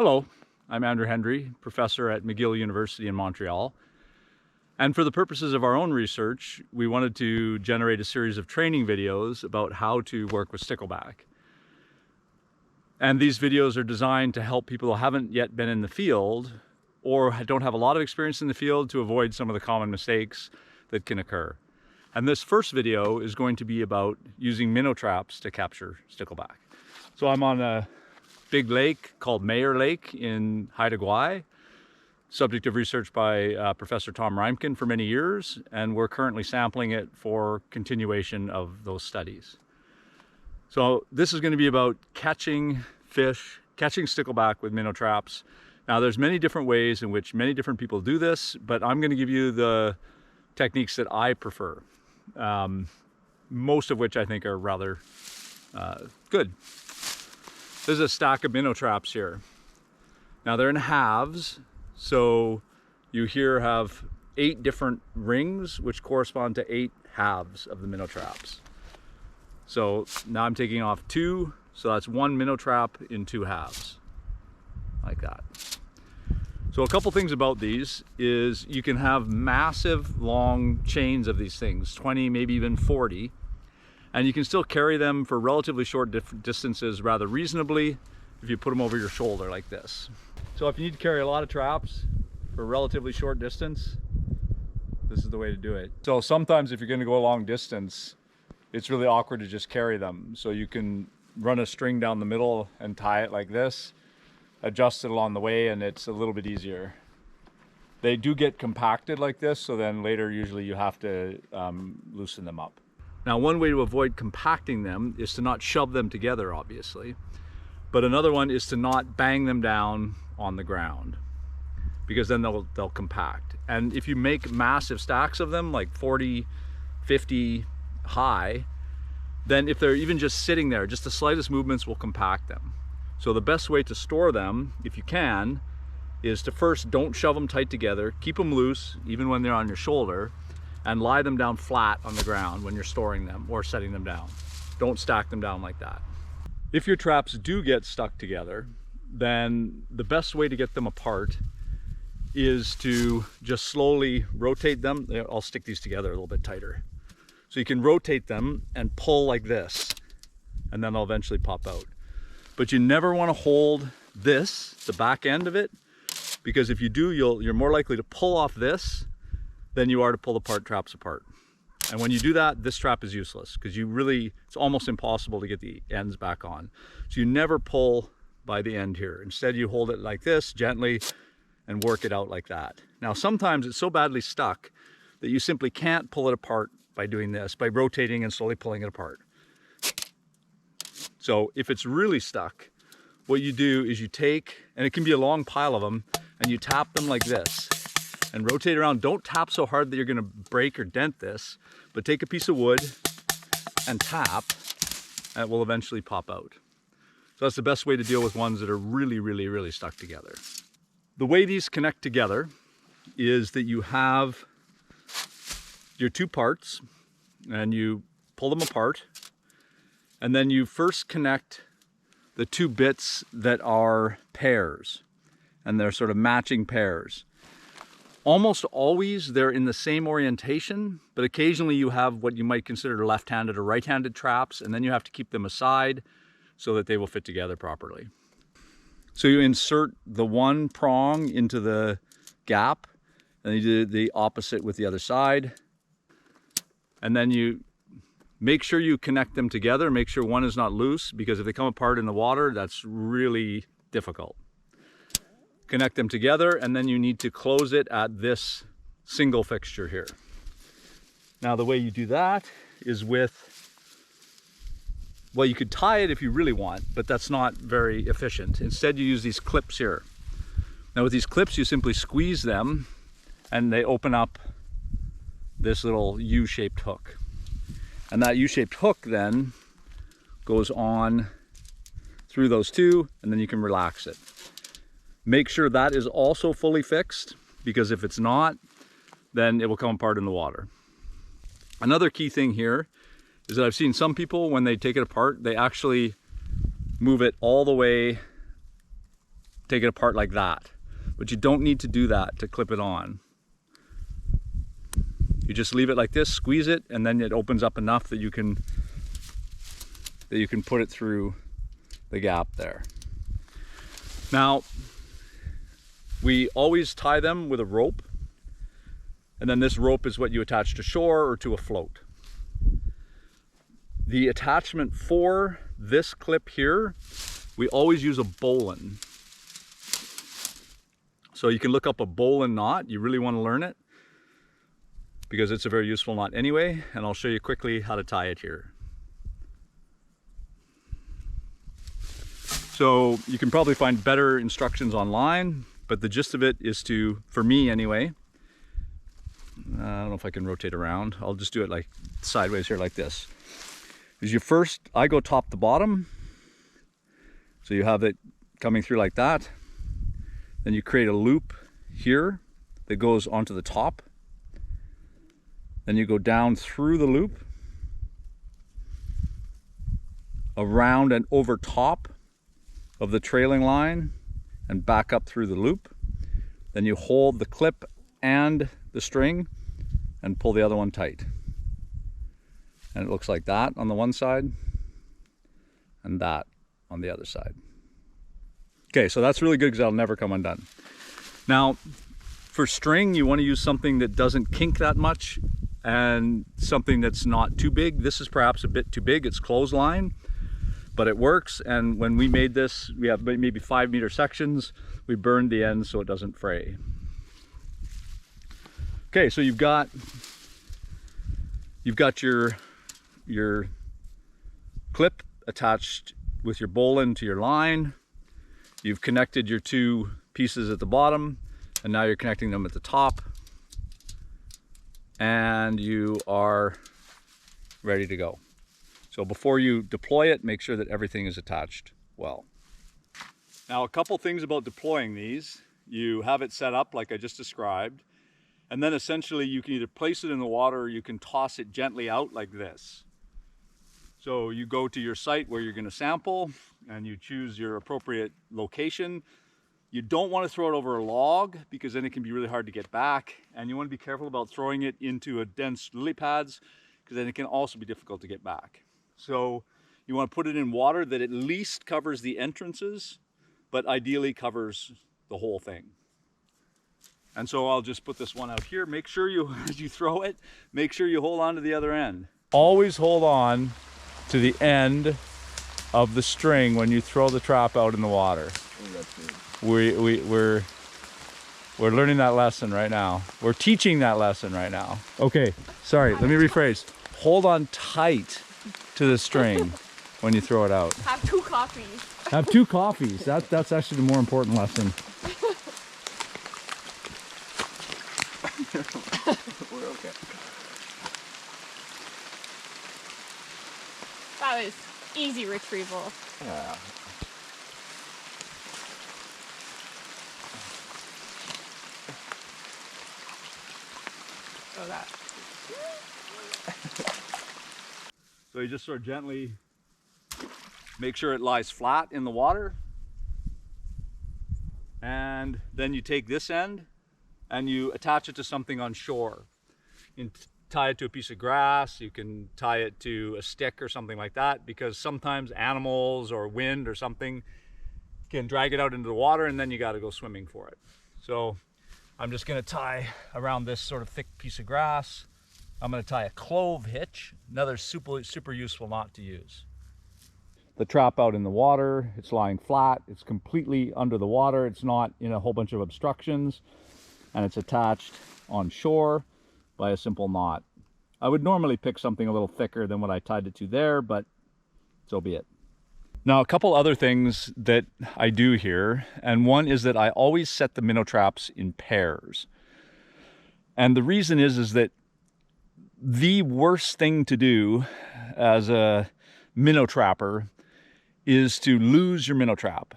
Hello, I'm Andrew Hendry, professor at McGill University in Montreal. And for the purposes of our own research, we wanted to generate a series of training videos about how to work with stickleback. And these videos are designed to help people who haven't yet been in the field or don't have a lot of experience in the field to avoid some of the common mistakes that can occur. And this first video is going to be about using minnow traps to capture stickleback. So I'm on a big lake called Mayor Lake in Haida Gwaii, subject of research by Professor Tom Reimken for many years, and we're currently sampling it for continuation of those studies. So this is going to be about catching fish, catching stickleback with minnow traps. Now there's many different ways in which many different people do this, but I'm going to give you the techniques that I prefer, most of which I think are rather good. There's a stack of minnow traps here. Now they're in halves, so you here have 8 different rings which correspond to 8 halves of the minnow traps. So now I'm taking off 2, so that's 1 minnow trap in 2 halves, like that. So a couple things about these is you can have massive long chains of these things, 20, maybe even 40, and you can still carry them for relatively short distances rather reasonably if you put them over your shoulder like this. So if you need to carry a lot of traps for a relatively short distance, this is the way to do it. So sometimes if you're going to go a long distance, it's really awkward to just carry them. So you can run a string down the middle and tie it like this, adjust it along the way, and it's a little bit easier. They do get compacted like this, so then later usually you have to loosen them up. Now one way to avoid compacting them is to not shove them together, obviously. But another one is to not bang them down on the ground, because then they'll compact. And if you make massive stacks of them, like 40, 50 high, then if they're even just sitting there, just the slightest movements will compact them. So the best way to store them, if you can, is to first don't shove them tight together, keep them loose even when they're on your shoulder, and lie them down flat on the ground when you're storing them or setting them down. Don't stack them down like that. If your traps do get stuck together, then the best way to get them apart is to just slowly rotate them. I'll stick these together a little bit tighter. So you can rotate them and pull like this, and then they'll eventually pop out. But you never want to hold this, the back end of it, because if you do, you're more likely to pull off this than you are to pull the traps apart. And when you do that, this trap is useless, because it's almost impossible to get the ends back on. So you never pull by the end here. Instead, you hold it like this, gently, and work it out like that. Now, sometimes it's so badly stuck that you simply can't pull it apart by doing this, by rotating and slowly pulling it apart. So if it's really stuck, what you do is you take, and it can be a long pile of them, and you tap them like this and rotate around. Don't tap so hard that you're going to break or dent this, but take a piece of wood and tap, and it will eventually pop out. So that's the best way to deal with ones that are really, really, really stuck together. The way these connect together is that you have your 2 parts and you pull them apart, and then you first connect the 2 bits that are pairs, and they're sort of matching pairs. Almost always they're in the same orientation, but occasionally you have what you might consider left-handed or right-handed traps, and then you have to keep them aside so that they will fit together properly. So you insert the one prong into the gap, and you do the opposite with the other side. And then you make sure you connect them together, make sure one is not loose, because if they come apart in the water, that's really difficult. Connect them together, and then you need to close it at this single fixture here. Now the way you do that is with, well, you could tie it if you really want, but that's not very efficient. Instead, you use these clips here. Now with these clips, you simply squeeze them, and they open up this little U-shaped hook. And that U-shaped hook then goes on through those 2, and then you can relax it. Make sure that is also fully fixed, because if it's not, then it will come apart in the water. Another key thing here is that I've seen some people, when they take it apart, they actually move it all the way take it apart like that. But you don't need to do that to clip it on. You just leave it like this, squeeze it, and then it opens up enough that you can put it through the gap there. Now, we always tie them with a rope, and then this rope is what you attach to shore or to a float. The attachment for this clip here, we always use a bowline. So you can look up a bowline knot. You really want to learn it because it's a very useful knot anyway, and I'll show you quickly how to tie it here. So you can probably find better instructions online, but the gist of it is to, for me anyway, I don't know if I can rotate around. I'll just do it like sideways here like this. Is you first, I go top to bottom. So you have it coming through like that. Then you create a loop here that goes onto the top. Then you go down through the loop, around and over top of the trailing line and back up through the loop. Then you hold the clip and the string and pull the other one tight. And it looks like that on the one side and that on the other side. Okay, so that's really good because that'll never come undone. Now, for string, you want to use something that doesn't kink that much and something that's not too big. This is perhaps a bit too big. It's clothesline, but it works. And when we made this, we have maybe 5-meter sections. We burned the ends so it doesn't fray. Okay, so you've got your clip attached with your bowline to your line. You've connected your two pieces at the bottom, and now you're connecting them at the top. And you are ready to go. So before you deploy it, make sure that everything is attached well. Now, a couple things about deploying these. You have it set up like I just described, and then essentially you can either place it in the water or you can toss it gently out like this. So you go to your site where you're going to sample and you choose your appropriate location. You don't want to throw it over a log because then it can be really hard to get back, and you want to be careful about throwing it into a dense lily pads because then it can also be difficult to get back. So you want to put it in water that at least covers the entrances, but ideally covers the whole thing. And so I'll just put this one out here. Make sure you, as you throw it, make sure you hold on to the other end. Always hold on to the end of the string when you throw the trap out in the water. We're learning that lesson right now. We're teaching that lesson right now. Okay, sorry, let me rephrase. Hold on tight to the string when you throw it out. Have 2 coffees. Have 2 coffees. That's actually the more important lesson. We're okay. That was easy retrieval. Yeah. So that. So you just sort of gently make sure it lies flat in the water. And then you take this end and you attach it to something on shore. You can tie it to a piece of grass, you can tie it to a stick or something like that, because sometimes animals or wind or something can drag it out into the water and then you got to go swimming for it. So I'm just going to tie around this sort of thick piece of grass. I'm going to tie a clove hitch, another super useful knot to use. The trap out in the water, it's lying flat, it's completely under the water, it's not in a whole bunch of obstructions, and it's attached on shore by a simple knot. I would normally pick something a little thicker than what I tied it to there, but so be it. Now, a couple other things that I do here, and one is that I always set the minnow traps in pairs. And the reason is that the worst thing to do as a minnow trapper is to lose your minnow trap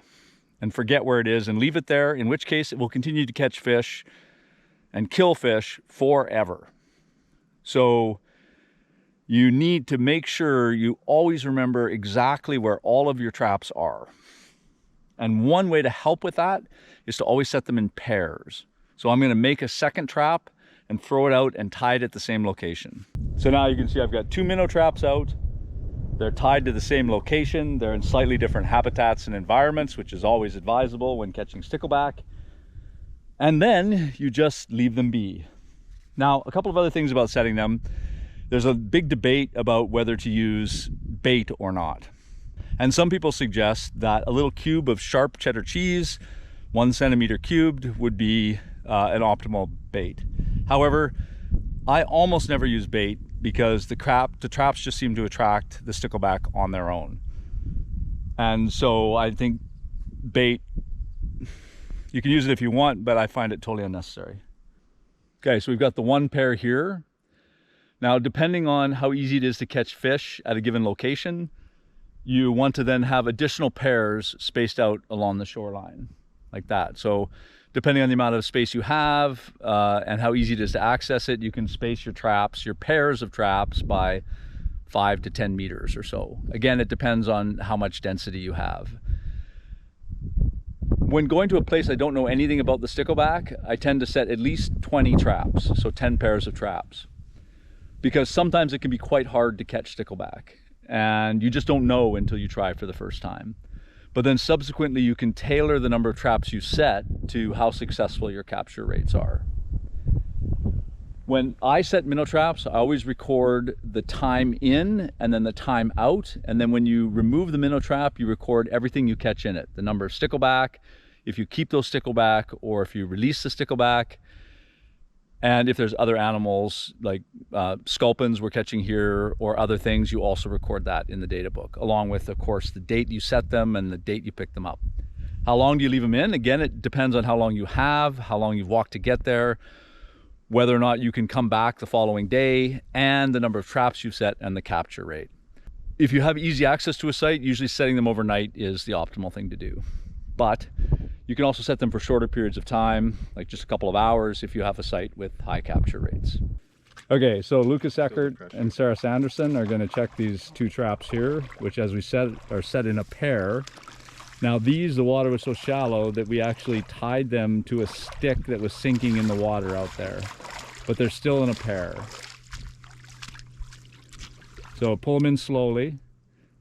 and forget where it is and leave it there, in which case it will continue to catch fish and kill fish forever. So you need to make sure you always remember exactly where all of your traps are. And one way to help with that is to always set them in pairs. So I'm gonna make a second trap and throw it out and tie it at the same location. So now you can see I've got 2 minnow traps out. They're tied to the same location. They're in slightly different habitats and environments, which is always advisable when catching stickleback. And then you just leave them be. Now, a couple of other things about setting them. There's a big debate about whether to use bait or not. And some people suggest that a little cube of sharp cheddar cheese, 1 centimeter cubed, would be an optimal bait. However, I almost never use bait because the traps just seem to attract the stickleback on their own. And so I think bait, you can use it if you want, but I find it totally unnecessary. Okay, so we've got the 1 pair here. Now, depending on how easy it is to catch fish at a given location, you want to then have additional pairs spaced out along the shoreline, like that. So depending on the amount of space you have and how easy it is to access it, you can space your traps, your pairs of traps, by 5 to 10 meters or so. Again, it depends on how much density you have. When going to a place I don't know anything about the stickleback, I tend to set at least 20 traps, so 10 pairs of traps, because sometimes it can be quite hard to catch stickleback, and you just don't know until you try for the first time. But then subsequently you can tailor the number of traps you set to how successful your capture rates are. When I set minnow traps, I always record the time in and then the time out. And then when you remove the minnow trap, you record everything you catch in it. The number of stickleback, if you keep those stickleback, or if you release the stickleback. And if there's other animals like sculpins we're catching here or other things, you also record that in the data book, along with, of course, the date you set them and the date you pick them up. How long do you leave them in? Again, it depends on how long you have, how long you've walked to get there, whether or not you can come back the following day, and the number of traps you've set and the capture rate. If you have easy access to a site, usually setting them overnight is the optimal thing to do. But you can also set them for shorter periods of time, like just a couple of hours if you have a site with high capture rates. Okay, so Lucas Eckert and Sarah Sanderson are going to check these 2 traps here, which, as we said, are set in a pair. Now these, the water was so shallow that we actually tied them to a stick that was sinking in the water out there, but they're still in a pair. So pull them in slowly,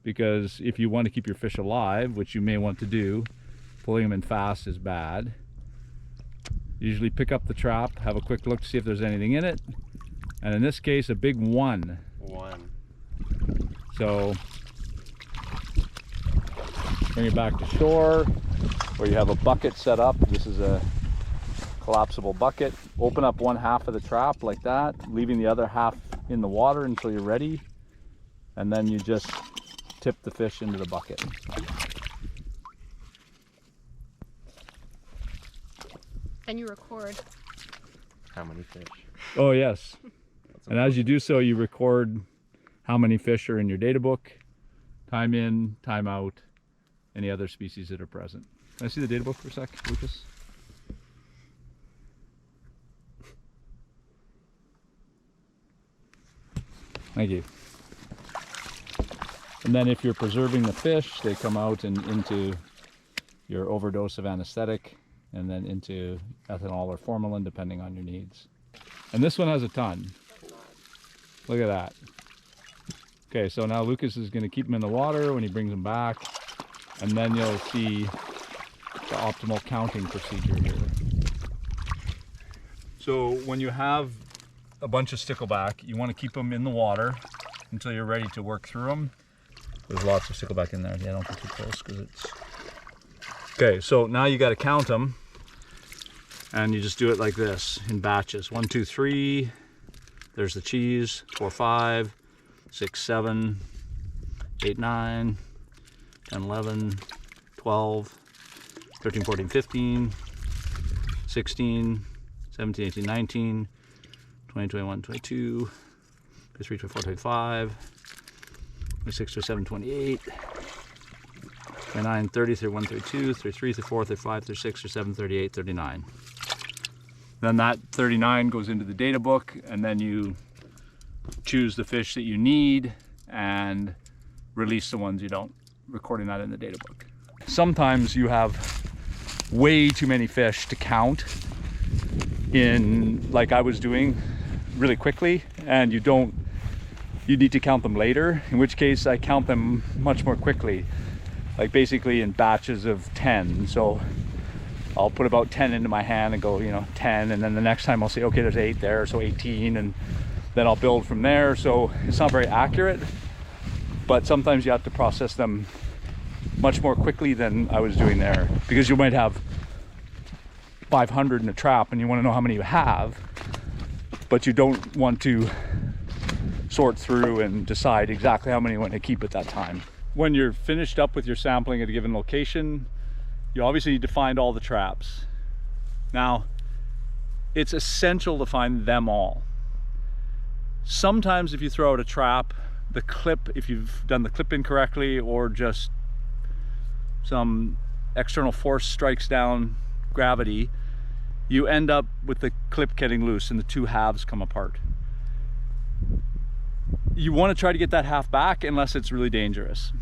because if you want to keep your fish alive, which you may want to do, pulling them in fast is bad. Usually pick up the trap, have a quick look to see if there's anything in it. And in this case, a big 1. So bring it back to shore, where you have a bucket set up. This is a collapsible bucket. Open up 1/2 of the trap like that, leaving the other half in the water until you're ready. And then you just tip the fish into the bucket. And you record how many fish. Oh yes. And as you do so, you record how many fish are in your data book, time in, time out, any other species that are present. Can I see the data book for a sec, Lucas? Thank you. And then if you're preserving the fish, they come out and into your overdose of anesthetic, and then into ethanol or formalin, depending on your needs. And this one has a ton. Look at that. Okay, so now Lucas is going to keep them in the water when he brings them back, and then you'll see the optimal counting procedure here. So when you have a bunch of stickleback, you want to keep them in the water until you're ready to work through them. There's lots of stickleback in there. Yeah, don't get too close because it's... Okay, so now you got to count them, and you just do it like this in batches. 1, 2, 3. There's the cheese. 4, 5, 6, 7, 8, 9, 10, 11, 12, 13, 14, 15, 16, 17, 18, 19, 20, 21, 22, 23, 24, 25, 26, 27, 28, 29, 30, 31, 32, 33, 34, 35, 36, 37, 38, 39. Then that 39 goes into the data book, and then you choose the fish that you need and release the ones you don't, recording that in the data book. sometimes you have way too many fish to count in, like I was doing, really quickly, and you need to count them later, in which case I count them much more quickly, like basically in batches of 10. So I'll put about 10 into my hand and go, 10, and then the next time I'll say, okay, there's 8 there, so 18, and then I'll build from there. So it's not very accurate, but sometimes you have to process them much more quickly than I was doing there, because you might have 500 in a trap and you want to know how many you have, but you don't want to sort through and decide exactly how many you want to keep at that time. When you're finished up with your sampling at a given location, you obviously need to find all the traps. Now, it's essential to find them all. Sometimes if you throw out a trap, the clip, if you've done the clip incorrectly, or just some external force strikes down gravity, you end up with the clip getting loose and the two halves come apart. You want to try to get that half back unless it's really dangerous.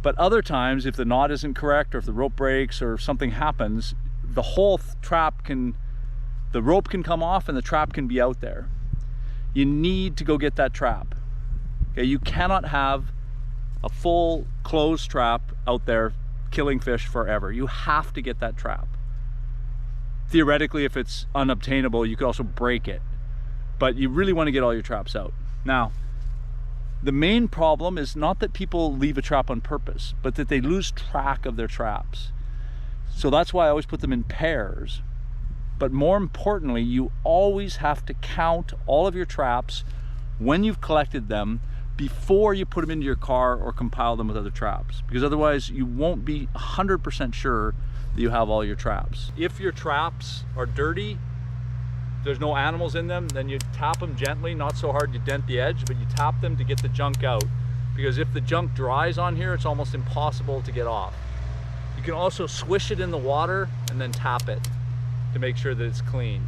But other times, if the knot isn't correct, or if the rope breaks, or if something happens, the whole the rope can come off and the trap can be out there. You need to go get that trap. Okay, you cannot have a full closed trap out there killing fish forever. You have to get that trap. Theoretically, if it's unobtainable, you could also break it, but you really want to get all your traps out. Now, the main problem is not that people leave a trap on purpose, but that they lose track of their traps. So that's why I always put them in pairs. But more importantly, you always have to count all of your traps when you've collected them before you put them into your car or compile them with other traps, because otherwise you won't be 100% sure that you have all your traps. If your traps are dirty, there's no animals in them, then you tap them gently, not so hard you dent the edge, but you tap them to get the junk out, because if the junk dries on here, it's almost impossible to get off. You can also swish it in the water and then tap it to make sure that it's clean.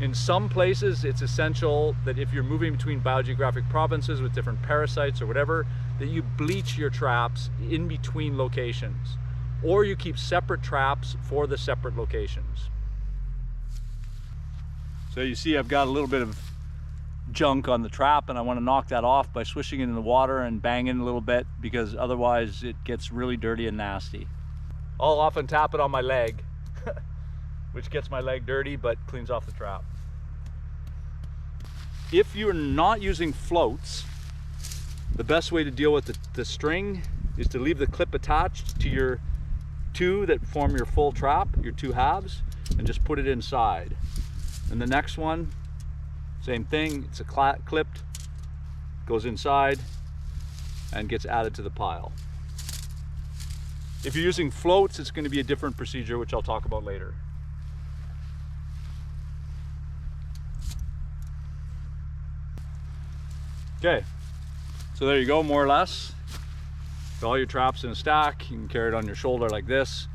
In some places, it's essential that if you're moving between biogeographic provinces with different parasites or whatever, that you bleach your traps in between locations, or you keep separate traps for the separate locations. So you see I've got a little bit of junk on the trap, and I want to knock that off by swishing it in the water and banging a little bit, because otherwise it gets really dirty and nasty. I'll often tap it on my leg, which gets my leg dirty but cleans off the trap. If you're not using floats, the best way to deal with the string is to leave the clip attached to your two that form your full trap, your two halves, and just put it inside. And the next one, same thing, it's clipped, goes inside and gets added to the pile. If you're using floats, it's going to be a different procedure, which I'll talk about later. Okay, so there you go, more or less. Got all your traps in a stack. You can carry it on your shoulder like this.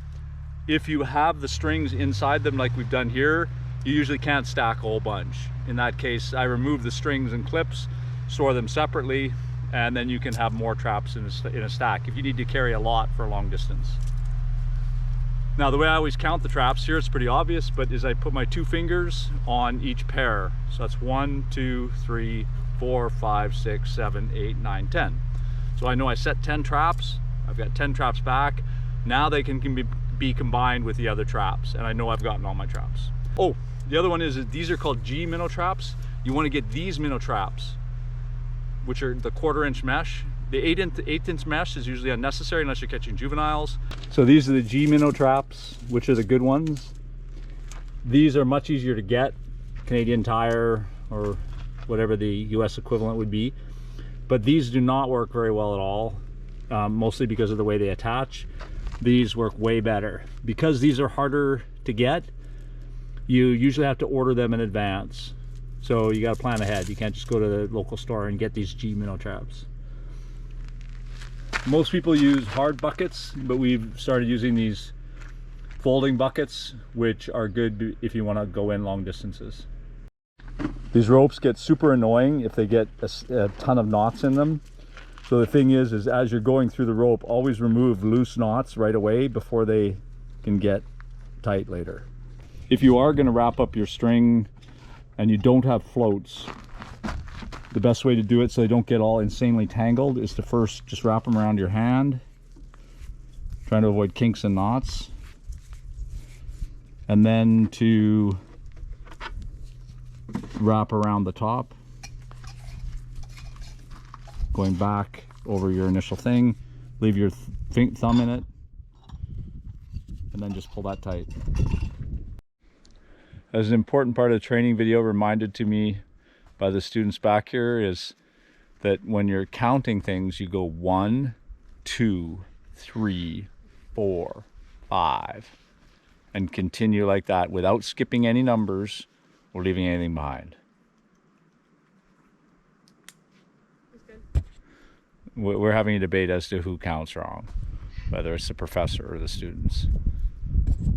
If you have the strings inside them like we've done here, you usually can't stack a whole bunch. In that case, I remove the strings and clips, store them separately, and then you can have more traps in a stack if you need to carry a lot for a long distance. Now, the way I always count the traps here, it's pretty obvious, but is I put my 2 fingers on each pair. So that's 1, 2, 3, 4, 5, 6, 7, 8, 9, 10. So I know I set 10 traps. I've got 10 traps back. Now they can be combined with the other traps, and I know I've gotten all my traps. Oh, the other one is these are called G minnow traps. You want to get these minnow traps, which are the 1/4 inch mesh. The 8 inch mesh is usually unnecessary unless you're catching juveniles. So these are the G minnow traps, which are the good ones. These are much easier to get, Canadian Tire or whatever the US equivalent would be. But these do not work very well at all, mostly because of the way they attach. These work way better. Because these are harder to get, you usually have to order them in advance. So you got to plan ahead. You can't just go to the local store and get these G minnow traps. Most people use hard buckets, but we've started using these folding buckets, which are good if you want to go in long distances. These ropes get super annoying if they get a ton of knots in them. So the thing is as you're going through the rope, always remove loose knots right away before they can get tight later. If you are going to wrap up your string and you don't have floats, the best way to do it so they don't get all insanely tangled is to first just wrap them around your hand, trying to avoid kinks and knots, and then to wrap around the top, going back over your initial thing, leave your thumb in it, and then just pull that tight. As an important part of the training video reminded to me by the students back here is that when you're counting things, you go 1, 2, 3, 4, 5, and continue like that without skipping any numbers or leaving anything behind. We're having a debate as to who counts wrong, whether it's the professor or the students.